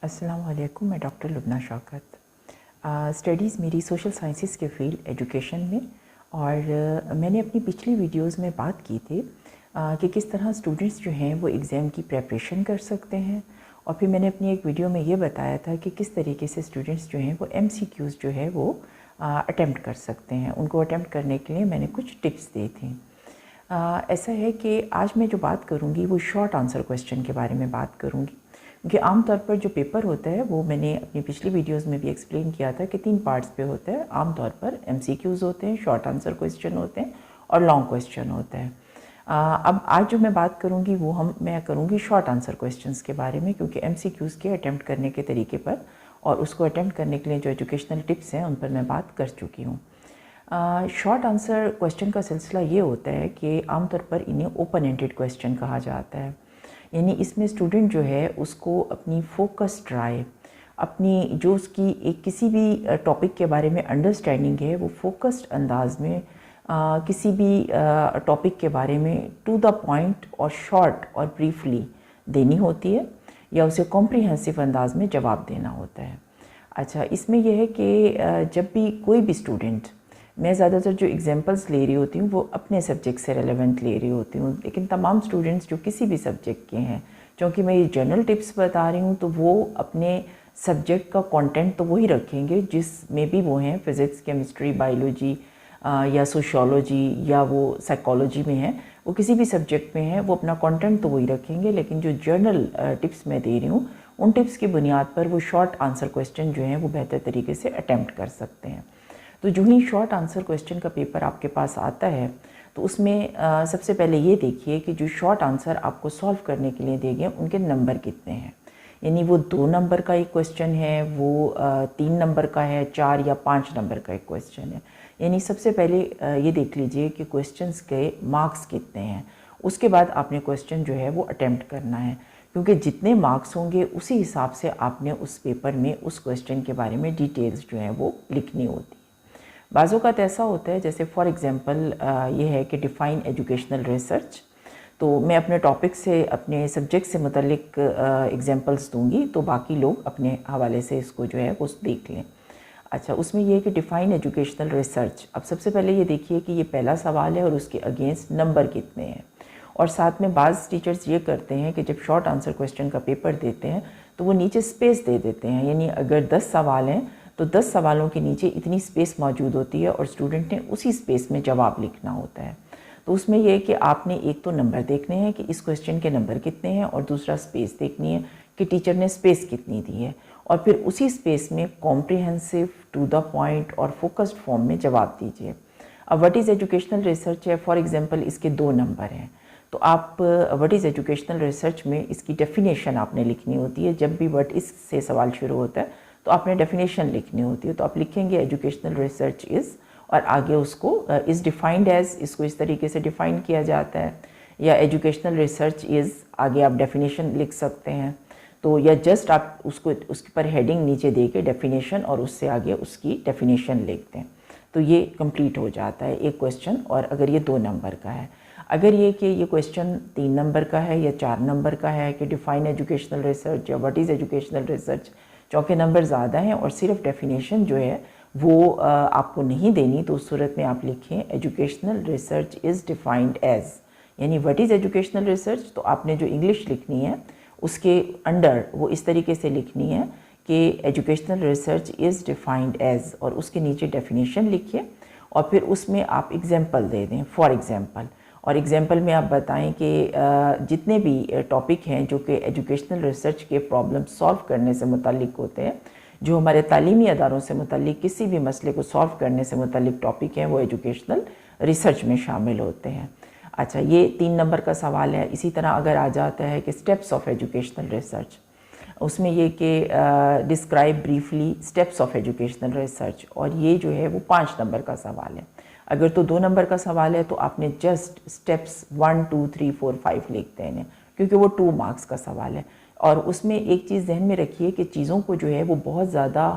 अस्सलाम वालेकुम। मैं डॉक्टर लुबना शौकत। स्टडीज़ मेरी सोशल साइंसेस के फील्ड एजुकेशन में, और मैंने अपनी पिछली वीडियोस में बात की थी कि किस तरह स्टूडेंट्स जो हैं वो एग्ज़ाम की प्रेपरेशन कर सकते हैं। और फिर मैंने अपनी एक वीडियो में ये बताया था कि किस तरीके से स्टूडेंट्स जो हैं वो MCQs जो है वो अटेम्प्ट कर सकते हैं। उनको अटेम्प्ट करने के लिए मैंने कुछ टिप्स दी थी। ऐसा है कि आज मैं जो बात करूँगी वो शॉर्ट आंसर क्वेश्चन के बारे में बात करूँगी, क्योंकि आमतौर पर जो पेपर होता है वो मैंने अपनी पिछली वीडियोस में भी एक्सप्लेन किया था कि 3 पार्ट्स पे होता है। आमतौर पर MCQs होते हैं, शॉर्ट आंसर क्वेश्चन होते हैं और लॉन्ग क्वेश्चन होता है। अब आज जो मैं बात करूँगी वो मैं करूँगी शॉर्ट आंसर क्वेश्चंस के बारे में, क्योंकि MCQs के अटैम्प्ट करने के तरीके पर और उसको अटैम्प्ट करने के लिए जो एजुकेशनल टिप्स हैं उन पर मैं बात कर चुकी हूँ। शॉर्ट आंसर क्वेश्चन का सिलसिला ये होता है कि आमतौर पर इन्हें ओपन एंडेड क्वेश्चन कहा जाता है। यानी इसमें स्टूडेंट जो है उसको अपनी फोकस्ड राय, अपनी जो उसकी एक किसी भी टॉपिक के बारे में अंडरस्टैंडिंग है वो फोकस्ड अंदाज में किसी भी टॉपिक के बारे में टू द पॉइंट और शॉर्ट और ब्रीफली देनी होती है, या उसे कॉम्प्रिहेंसिव अंदाज में जवाब देना होता है। अच्छा, इसमें यह है कि जब भी कोई भी स्टूडेंट, मैं ज़्यादातर जो एग्जांपल्स ले रही होती हूँ वो अपने सब्जेक्ट से रेलेवेंट ले रही होती हूँ, लेकिन तमाम स्टूडेंट्स जो किसी भी सब्जेक्ट के हैं, क्योंकि मैं ये जनरल टिप्स बता रही हूँ तो वो अपने सब्जेक्ट का कंटेंट तो वही रखेंगे जिसमें भी वो हैं, फिज़िक्स, केमिस्ट्री, बायोलॉजी या सोशियोलॉजी या वो साइकोलॉजी में है, वो किसी भी सब्जेक्ट में है वो अपना कंटेंट तो वही रखेंगे। लेकिन जो जनरल टिप्स मैं दे रही हूँ उन टिप्स की बुनियाद पर वो शॉर्ट आंसर क्वेश्चन जो हैं वो बेहतर तरीके से अटैम्प्ट कर सकते हैं। तो जो ही शॉर्ट आंसर क्वेश्चन का पेपर आपके पास आता है तो उसमें सबसे पहले ये देखिए कि जो शॉर्ट आंसर आपको सॉल्व करने के लिए दिए गए उनके नंबर कितने हैं। यानी वो 2 नंबर का एक क्वेश्चन है, वो 3 नंबर का है, 4 या 5 नंबर का एक क्वेश्चन है। यानी सबसे पहले ये देख लीजिए कि क्वेश्चंस के मार्क्स कितने हैं, उसके बाद आपने क्वेश्चन जो है वो अटेम्प्ट करना है, क्योंकि जितने मार्क्स होंगे उसी हिसाब से आपने उस पेपर में उस क्वेश्चन के बारे में डिटेल्स जो है वो लिखनी होती है। बाज़ों का ऐसा होता है, जैसे फॉर एग्ज़ाम्पल ये है कि डिफ़ाइन एजुकेशनल रिसर्च, तो मैं अपने टॉपिक से, अपने सब्जेक्ट से मुतल्लिक एग्जांपल्स दूंगी, तो बाकी लोग अपने हवाले से इसको जो है वो देख लें। अच्छा, उसमें ये है कि डिफ़ाइन एजुकेशनल रिसर्च। अब सबसे पहले ये देखिए कि ये पहला सवाल है और उसके अगेंस्ट नंबर कितने हैं। और साथ में बाज़ टीचर्स ये करते हैं कि जब शॉर्ट आंसर क्वेश्चन का पेपर देते हैं तो वो नीचे स्पेस दे देते हैं। यानी अगर 10 सवाल हैं तो 10 सवालों के नीचे इतनी स्पेस मौजूद होती है और स्टूडेंट ने उसी स्पेस में जवाब लिखना होता है। तो उसमें यह है कि आपने एक तो नंबर देखने हैं कि इस क्वेश्चन के नंबर कितने हैं, और दूसरा स्पेस देखनी है कि टीचर ने स्पेस कितनी दी है, और फिर उसी स्पेस में कॉम्प्रिहेंसिव, टू द पॉइंट और फोकस्ड फॉर्म में जवाब दीजिए। अब व्हाट इज़ एजुकेशनल रिसर्च है, फॉर एग्जांपल इसके 2 नंबर हैं, तो आप व्हाट इज़ एजुकेशनल रिसर्च में इसकी डेफिनेशन आपने लिखनी होती है। जब भी व्हाट इज़ से सवाल शुरू होता है तो आपने डेफिनेशन लिखनी होती है। तो आप लिखेंगे एजुकेशनल रिसर्च इज़, और आगे उसको इज़ डिफाइंड एज, इसको इस तरीके से डिफ़ाइन किया जाता है, या एजुकेशनल रिसर्च इज़, आगे आप डेफिनेशन लिख सकते हैं। तो या जस्ट आप उसको उसके पर हेडिंग नीचे दे के डेफिनेशन और उससे आगे उसकी डेफिनेशन लिखते हैं, तो ये कंप्लीट हो जाता है एक क्वेश्चन। और अगर ये 2 नंबर का है, अगर ये कि ये क्वेश्चन 3 नंबर का है या 4 नंबर का है कि डिफ़ाइन एजुकेशनल रिसर्च या व्हाट इज़ एजुकेशनल रिसर्च, चौके नंबर ज़्यादा हैं और सिर्फ डेफिनेशन जो है वो आपको नहीं देनी, तो उस सूरत में आप लिखें educational research is defined as. यानी व्हाट इज़ एजुकेशनल रिसर्च, तो आपने जो इंग्लिश लिखनी है उसके अंडर वो इस तरीके से लिखनी है कि educational research is defined as, और उसके नीचे डेफिनेशन लिखिए और फिर उसमें आप एग्जाम्पल दे दें, फॉर एग्जाम्पल। और एग्जाम्पल में आप बताएं कि जितने भी टॉपिक हैं जो कि एजुकेशनल रिसर्च के प्रॉब्लम सॉल्व करने से मुतालिक होते हैं, जो हमारे तालीमी अदारों से मुतालिक किसी भी मसले को सॉल्व करने से मुतालिक टॉपिक हैं, वो एजुकेशनल रिसर्च में शामिल होते हैं। अच्छा, ये 3 नंबर का सवाल है। इसी तरह अगर आ जाता है कि स्टेप्स ऑफ एजुकेशनल रिसर्च, उसमें ये कि describe briefly steps of educational research, और ये जो है वो 5 नंबर का सवाल है। अगर तो 2 नंबर का सवाल है तो आपने जस्ट स्टेप्स 1, 2, 3, 4, 5 लिखते हैं, क्योंकि वो 2 मार्क्स का सवाल है। और उसमें एक चीज़ ध्यान में रखिए कि चीज़ों को जो है वो बहुत ज़्यादा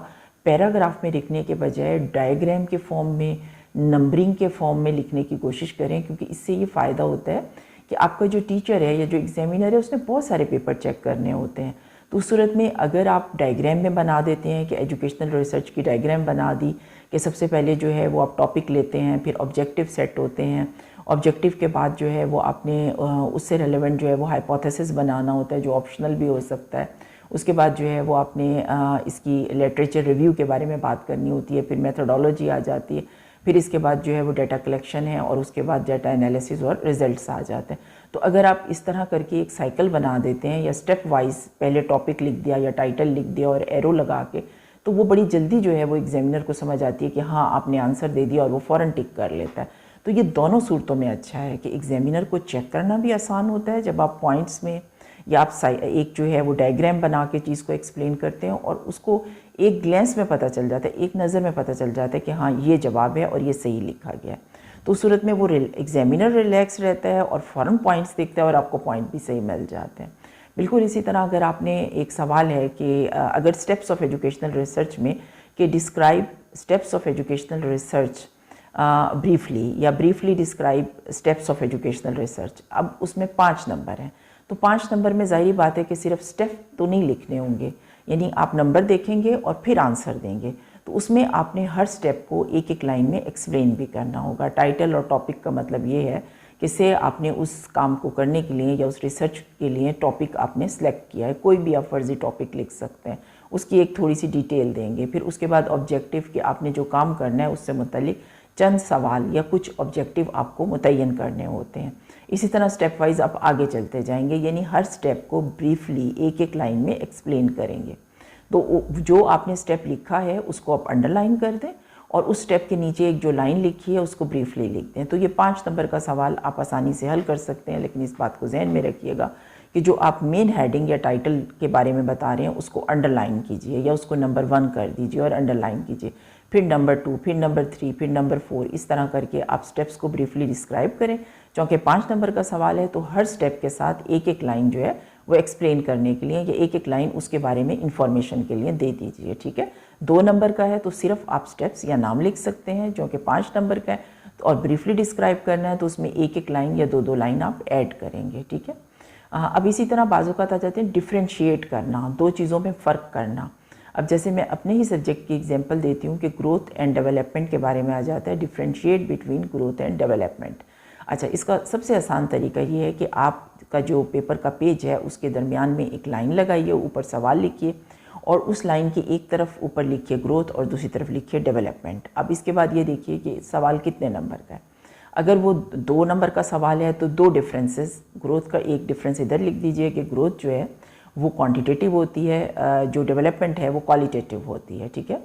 पैराग्राफ में लिखने के बजाय डायग्राम के फॉर्म में, नंबरिंग के फॉर्म में लिखने की कोशिश करें, क्योंकि इससे ये फ़ायदा होता है कि आपका जो टीचर है या जो एग्जामिनर है उसने बहुत सारे पेपर चेक करने होते हैं। तो उस सूरत में अगर आप डायग्राम में बना देते हैं कि एजुकेशनल रिसर्च की डायग्राम बना दी कि सबसे पहले जो है वो आप टॉपिक लेते हैं, फिर ऑब्जेक्टिव सेट होते हैं, ऑब्जेक्टिव के बाद जो है वो आपने उससे रेलेवेंट जो है वो हाइपोथेसिस बनाना होता है जो ऑप्शनल भी हो सकता है। उसके बाद जो है वो आपने इसकी लिटरेचर रिव्यू के बारे में बात करनी होती है, फिर मेथोडोलॉजी आ जाती है, फिर इसके बाद जो है वो डाटा कलेक्शन है और उसके बाद डाटा एनालिसिस और रिजल्ट्स आ जाते हैं। तो अगर आप इस तरह करके एक साइकिल बना देते हैं या स्टेप वाइज पहले टॉपिक लिख दिया या टाइटल लिख दिया और एरो लगा के, तो वो बड़ी जल्दी जो है वो एग्जामिनर को समझ आती है कि हाँ आपने आंसर दे दिया और वो फ़ौरन टिक कर लेता है। तो ये दोनों सूरतों में अच्छा है कि एग्जामिनर को चेक करना भी आसान होता है जब आप पॉइंट्स में या आप एक जो है वो डायग्राम बना के चीज़ को एक्सप्लेन करते हैं और उसको एक ग्लेंस में पता चल जाता है, एक नज़र में पता चल जाता है कि हाँ ये जवाब है और ये सही लिखा गया है। तो उस सूरत में वो एग्जामिनर रिलैक्स रहता है और फ़ौरन पॉइंट्स देखता है और आपको पॉइंट भी सही मिल जाते हैं। बिल्कुल इसी तरह अगर आपने एक सवाल है कि अगर स्टेप्स ऑफ एजुकेशनल रिसर्च में कि describe steps of educational research briefly या briefly describe steps of educational research, अब उसमें 5 नंबर हैं। तो 5 नंबर में ज़ाहिर बात है कि सिर्फ स्टेप तो नहीं लिखने होंगे, यानी आप नंबर देखेंगे और फिर आंसर देंगे। तो उसमें आपने हर स्टेप को एक एक लाइन में एक्सप्लेन भी करना होगा। टाइटल और टॉपिक का मतलब ये है कि से आपने उस काम को करने के लिए या उस रिसर्च के लिए टॉपिक आपने सेलेक्ट किया है, कोई भी आप फर्जी टॉपिक लिख सकते हैं, उसकी एक थोड़ी सी डिटेल देंगे। फिर उसके बाद ऑब्जेक्टिव कि आपने जो काम करना है उससे मुतल्लिक चंद सवाल या कुछ ऑब्जेक्टिव आपको मुतय्यन करने होते हैं। इसी तरह स्टेप वाइज आप आगे चलते जाएंगे, यानी हर स्टेप को ब्रीफली एक एक लाइन में एक्सप्लेन करेंगे। तो जो आपने स्टेप लिखा है उसको आप अंडरलाइन कर दें और उस स्टेप के नीचे एक जो लाइन लिखी है उसको ब्रीफली लिख दें। तो ये 5 नंबर का सवाल आप आसानी से हल कर सकते हैं, लेकिन इस बात को जहन में रखिएगा कि जो आप मेन हेडिंग या टाइटल के बारे में बता रहे हैं उसको अंडरलाइन कीजिए या उसको नंबर 1 कर दीजिए और अंडरलाइन कीजिए, फिर नंबर 2, फिर नंबर 3, फिर नंबर 4, इस तरह करके आप स्टेप्स को ब्रीफली डिस्क्राइब करें। चूँकि 5 नंबर का सवाल है तो हर स्टेप के साथ एक एक लाइन जो है वो एक्सप्लेन करने के लिए या एक एक लाइन उसके बारे में इंफॉर्मेशन के लिए दे दीजिए, ठीक है। 2 नंबर का है तो सिर्फ आप स्टेप्स या नाम लिख सकते हैं, जो कि 5 नंबर का है और ब्रीफली डिस्क्राइब करना है तो उसमें एक एक लाइन या 2-2 लाइन आप ऐड करेंगे, ठीक है। अब इसी तरह बाज़-औक़ात आ जाते हैं डिफ्रेंशिएट करना, 2 चीज़ों में फ़र्क करना। अब जैसे मैं अपने ही सब्जेक्ट की एग्जांपल देती हूँ कि ग्रोथ एंड डेवलपमेंट के बारे में आ जाता है, differentiate between growth and development. अच्छा, इसका सबसे आसान तरीका ये है कि आपका जो पेपर का पेज है उसके दरमियान में एक लाइन लगाइए, ऊपर सवाल लिखिए और उस लाइन की एक तरफ ऊपर लिखिए ग्रोथ और दूसरी तरफ लिखिए डेवलपमेंट। अब इसके बाद ये देखिए कि सवाल कितने नंबर का है। अगर वो 2 नंबर का सवाल है तो 2 डिफरेंसेस, ग्रोथ का एक डिफरेंस इधर लिख दीजिए कि ग्रोथ जो है वो क्वांटिटेटिव होती है, जो डेवलपमेंट है वो क्वालिटेटिव होती है, ठीक है।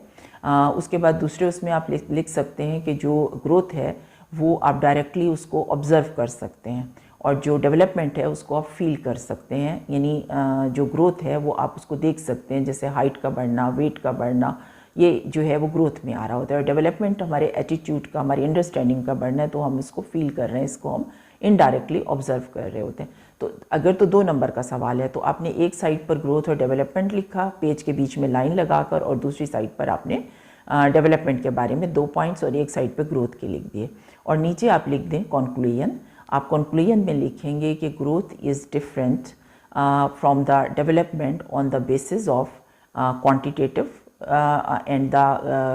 उसके बाद दूसरे उसमें आप लिख सकते हैं कि जो ग्रोथ है वो आप डायरेक्टली उसको ऑब्ज़र्व कर सकते हैं और जो डेवलपमेंट है उसको आप फील कर सकते हैं, यानी जो ग्रोथ है वो आप उसको देख सकते हैं, जैसे हाइट का बढ़ना, वेट का बढ़ना, ये जो है वो ग्रोथ में आ रहा होता है। और डेवलपमेंट हमारे एटीट्यूड का, हमारी अंडरस्टैंडिंग का बढ़ना है, तो हम इसको फील कर रहे हैं, इसको हम इनडायरेक्टली ऑब्जर्व कर रहे होते हैं। तो अगर तो 2 नंबर का सवाल है तो आपने एक साइड पर ग्रोथ और डेवलपमेंट लिखा, पेज के बीच में लाइन लगाकर, और दूसरी साइड पर आपने डेवलपमेंट के बारे में 2 पॉइंट्स और एक साइड पर ग्रोथ के लिख दिए। और नीचे आप लिख दें कंक्लूजन। आप कंक्लूजन में लिखेंगे कि growth is different from the development on the basis of quantitative and the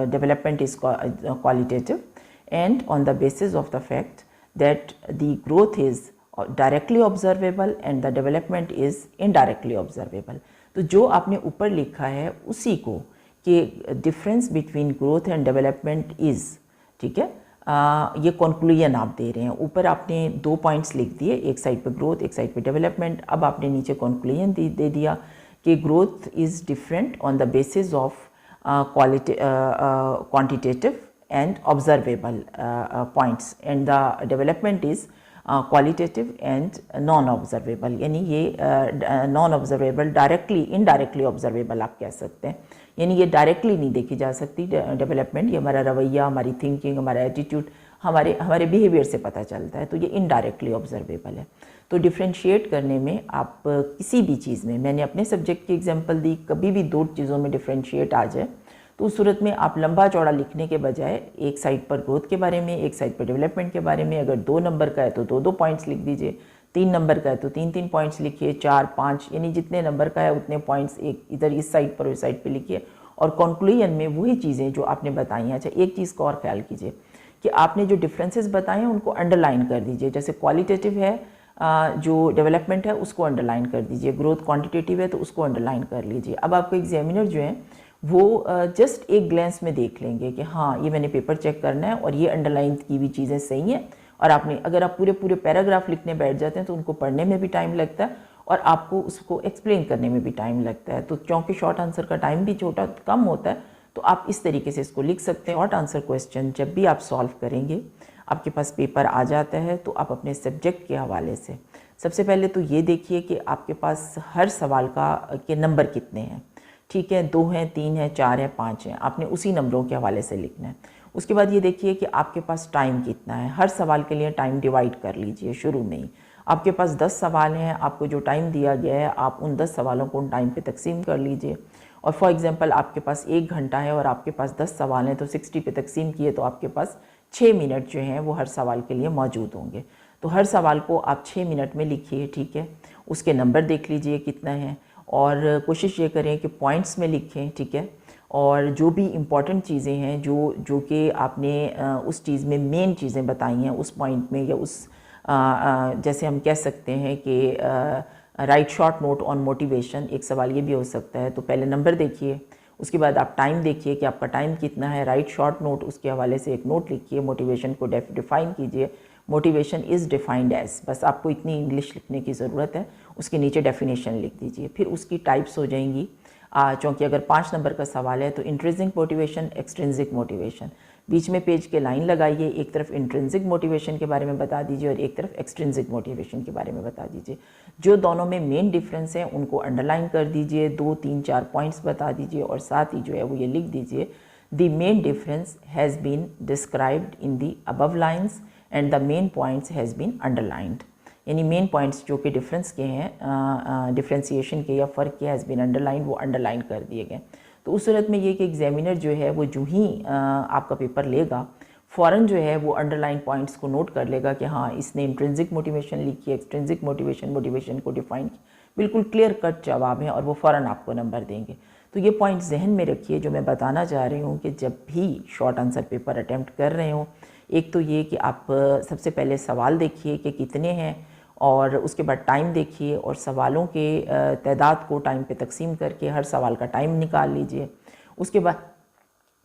development is qualitative, and on the basis of the fact that the growth is directly observable and the development is indirectly observable। तो जो आपने ऊपर लिखा है उसी को कि difference between growth and development is, ठीक है, ये कंक्लूजन आप दे रहे हैं। ऊपर आपने 2 पॉइंट्स लिख दिए, एक साइड पे ग्रोथ, एक साइड पे डेवलपमेंट। अब आपने नीचे कंक्लूजन दे दिया कि growth is different on the basis of quantitative and observable points, and the development is qualitative and non-observable, यानी ये non-observable डायरेक्टली इनडायरेक्टली ऑब्जर्वेबल आप कह सकते हैं, यानी ये डायरेक्टली नहीं देखी जा सकती डेवलपमेंट। ये हमारा रवैया, हमारी थिंकिंग, हमारा एटीट्यूड, हमारे बिहेवियर से पता चलता है, तो ये इनडायरेक्टली ऑब्जर्वेबल है। तो डिफ्रेंशिएट करने में आप किसी भी चीज़ में, मैंने अपने सब्जेक्ट की एग्जांपल दी, कभी भी 2 चीज़ों में डिफ्रेंशिएट आ जाए तो उस सूरत में आप लंबा चौड़ा लिखने के बजाय एक साइड पर ग्रोथ के बारे में, एक साइड पर डेवलपमेंट के बारे में, अगर 2 नंबर का है तो 2-2 पॉइंट्स लिख दीजिए, 3 नंबर का है तो 3-3 पॉइंट्स लिखिए, 4-5 यानी जितने नंबर का है उतने पॉइंट्स एक इधर इस साइड पर उस साइड पे लिखिए। और कंक्लूजन में वही चीज़ें जो आपने बताई हैं। अच्छा, एक चीज़ का और ख्याल कीजिए कि आपने जो डिफरेंसेस बताए हैं उनको अंडरलाइन कर दीजिए। जैसे क्वालिटेटिव है, जो डेवलपमेंट है उसको अंडरलाइन कर दीजिए, ग्रोथ क्वांटिटेटिव है तो उसको अंडरलाइन कर लीजिए। अब आपको एग्जामिनर जो है वो जस्ट एक ग्लेंस में देख लेंगे कि हाँ ये मैंने पेपर चेक करना है और ये अंडरलाइन की हुई चीज़ें सही हैं। और आपने अगर आप पूरे पूरे पैराग्राफ लिखने बैठ जाते हैं तो उनको पढ़ने में भी टाइम लगता है और आपको उसको एक्सप्लेन करने में भी टाइम लगता है। तो क्योंकि शॉर्ट आंसर का टाइम भी छोटा कम होता है तो आप इस तरीके से इसको लिख सकते हैं। शॉर्ट आंसर क्वेश्चन जब भी आप सॉल्व करेंगे, आपके पास पेपर आ जाता है तो आप अपने सब्जेक्ट के हवाले से सबसे पहले तो ये देखिए कि आपके पास हर सवाल के नंबर कितने हैं। ठीक है, 2 हैं, 3 हैं, 4 हैं, 5 हैं, आपने उसी नंबरों के हवाले से लिखना है। उसके बाद ये देखिए कि आपके पास टाइम कितना है। हर सवाल के लिए टाइम डिवाइड कर लीजिए शुरू में ही। आपके पास 10 सवाल हैं, आपको जो टाइम दिया गया है आप उन 10 सवालों को उन टाइम पे तकसीम कर लीजिए। और फॉर एग्जांपल आपके पास 1 घंटा है और आपके पास 10 सवाल हैं तो 60 पे तकसीम किए तो आपके पास 6 मिनट जो हैं वो हर सवाल के लिए मौजूद होंगे। तो हर सवाल को आप 6 मिनट में लिखिए। ठीक है, उसके नंबर देख लीजिए कितना है और कोशिश ये करें कि पॉइंट्स में लिखें। ठीक है, और जो भी इम्पॉर्टेंट चीज़ें हैं जो कि आपने उस चीज़ में मेन चीज़ें बताई हैं उस पॉइंट में, या उस जैसे हम कह सकते हैं कि right short note on motivation, एक सवाल ये भी हो सकता है। तो पहले नंबर देखिए, उसके बाद आप टाइम देखिए कि आपका टाइम कितना है, राइट शॉर्ट नोट उसके हवाले से एक नोट लिखिए, मोटिवेशन को डिफाइन कीजिए। मोटिवेशन इज़ डिफाइंड एज, बस आपको इतनी इंग्लिश लिखने की ज़रूरत है, उसके नीचे डेफिनेशन लिख दीजिए। फिर उसकी टाइप्स हो जाएंगी, चूँकि अगर 5 नंबर का सवाल है तो इंट्रिंसिक मोटिवेशन, एक्सट्रिंसिक मोटिवेशन। बीच में पेज के लाइन लगाइए, एक तरफ इंट्रिंसिक मोटिवेशन के बारे में बता दीजिए और एक तरफ एक्सट्रिंसिक मोटिवेशन के बारे में बता दीजिए। जो दोनों में मेन डिफरेंस है उनको अंडरलाइन कर दीजिए, 2, 3, 4 पॉइंट्स बता दीजिए और साथ ही जो है वो ये लिख दीजिए, the main difference has been described in the above lines and the main points has been underlined. यानी मेन पॉइंट्स जो कि डिफरेंस के हैं, डिफ्रेंसिएशन के या फ़र्क के हैज़ बीन अंडरलाइन, वो अंडरलाइन कर दिए गए। तो उस सूरत में ये कि एग्जामिनर जो है वो जो ही आपका पेपर लेगा फ़ौरन जो है वो अंडरलाइन पॉइंट्स को नोट कर लेगा कि हाँ इसने इंट्रिंसिक मोटिवेशन लिखी है, एक्सट्रिंसिक मोटिवेशन को डिफाइन की, बिल्कुल क्लियर कट जवाब है और वो फ़ौरन आपको नंबर देंगे। तो ये पॉइंट जहन में रखिए जो मैं बताना चाह रही हूँ कि जब भी शॉर्ट आंसर पेपर अटैम्प्ट कर रहे हो, एक तो ये कि आप सबसे पहले सवाल देखिए कि कितने हैं और उसके बाद टाइम देखिए और सवालों के तादाद को टाइम पे तकसीम करके हर सवाल का टाइम निकाल लीजिए। उसके बाद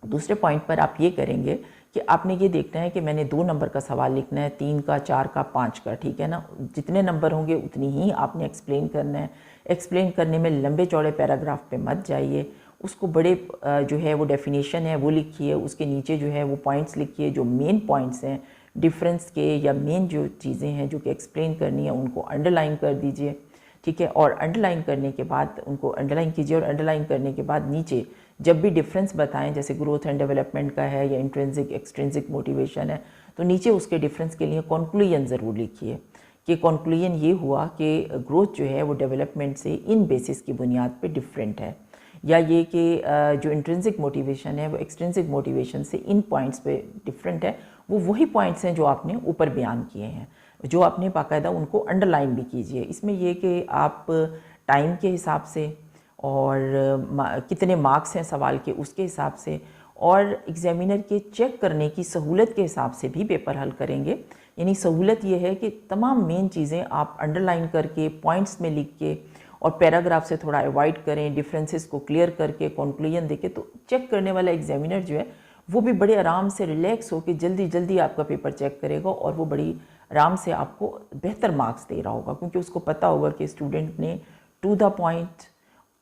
दूसरे पॉइंट पर आप ये करेंगे कि आपने ये देखना है कि मैंने 2 नंबर का सवाल लिखना है, 3 का, 4 का, 5 का। ठीक है ना, जितने नंबर होंगे उतनी ही आपने एक्सप्लेन करना है। एक्सप्लेन करने में लंबे चौड़े पैराग्राफ पे मत जाइए, उसको बड़े जो है वो डेफिनेशन है वो लिखिए, उसके नीचे जो है वो पॉइंट्स लिखिए, जो मेन पॉइंट्स हैं डिफरेंस के या मेन जो चीज़ें हैं जो कि एक्सप्लेन करनी है उनको अंडरलाइन कर दीजिए। ठीक है, और अंडरलाइन करने के बाद उनको अंडरलाइन कीजिए और अंडरलाइन करने के बाद नीचे जब भी डिफरेंस बताएं, जैसे ग्रोथ एंड डेवलपमेंट का है या इंट्रिंसिक एक्सट्रिंसिक मोटिवेशन है, तो नीचे उसके डिफरेंस के लिए कंक्लूजन ज़रूर लिखिए कि कंक्लूजन ये हुआ कि ग्रोथ जो है वो डेवलपमेंट से इन बेसिस की बुनियाद पे डिफरेंट है, या ये कि जो इंट्रिंसिक मोटिवेशन है वो एक्सट्रिंसिक मोटिवेशन से इन पॉइंट्स पे डिफरेंट है। वो वही पॉइंट्स हैं जो आपने ऊपर बयान किए हैं, जो आपने बाकायदा उनको अंडरलाइन भी कीजिए। इसमें यह कि आप टाइम के हिसाब से और कितने मार्क्स हैं सवाल के उसके हिसाब से और एग्जामिनर के चेक करने की सहूलत के हिसाब से भी पेपर हल करेंगे। यानी सहूलत ये है कि तमाम मेन चीज़ें आप अंडरलाइन करके पॉइंट्स में लिख के और पैराग्राफ से थोड़ा अवॉइड करें, डिफरेंसेस को क्लियर करके कंक्लूजन देके, तो चेक करने वाला एग्जामिनर जो है वो भी बड़े आराम से रिलैक्स होकर जल्दी जल्दी आपका पेपर चेक करेगा और वो बड़ी आराम से आपको बेहतर मार्क्स दे रहा होगा, क्योंकि उसको पता होगा कि स्टूडेंट ने टू द पॉइंट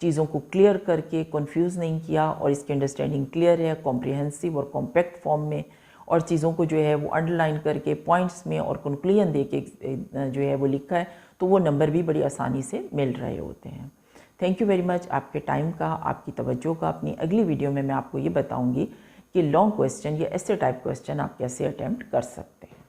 चीज़ों को क्लियर करके कंफ्यूज नहीं किया और इसकी अंडरस्टैंडिंग क्लियर है, कॉम्प्रिहेंसिव और कॉम्पैक्ट फॉर्म में, और चीज़ों को जो है वो अंडरलाइन करके पॉइंट्स में और कंक्लूजन दे के जो है वो लिखा है, तो वो नंबर भी बड़ी आसानी से मिल रहे होते हैं। थैंक यू वेरी मच आपके टाइम का, आपकी तवज्जो का। अपनी अगली वीडियो में मैं आपको ये बताऊँगी कि लॉन्ग क्वेश्चन या ऐसे टाइप क्वेश्चन आप कैसे अटैम्प्ट कर सकते हैं।